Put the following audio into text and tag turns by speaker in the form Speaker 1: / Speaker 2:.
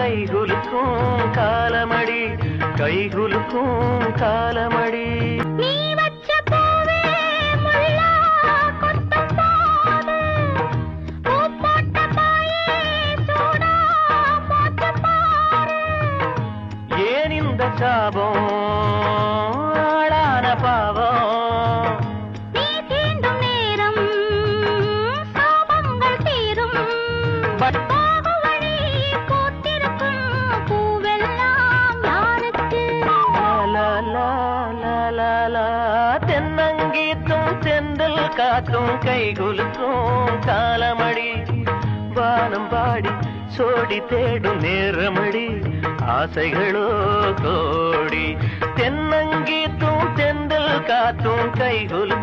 Speaker 1: கைகுலுக்கும் காலமடி கைகுலுக்கும் காலமடி
Speaker 2: நீ வச்ச பூவே முள்ளா கொத்தும் போது பூ போட்ட பாயே சூடா போட்டு பாரு
Speaker 1: ஏன் இந்த சாபம் ஆளான பாவம்
Speaker 2: நீ தீண்டும் நேரம் சாபங்கள் தீரும் போகு வழி பூத்திருக்கும் பூவெல்லாம் யாருக்கு
Speaker 1: தென்னங்கீத்தும் செந்தல் காத்தும் கைகுலுக்கும் காலமடி வானம் பாடி சோடி தேடும் நேரமடி ஆசைகளோ கோடி தென்னங்கீத்தும் செந்தல் காத்தும் கைகுலுக்கும்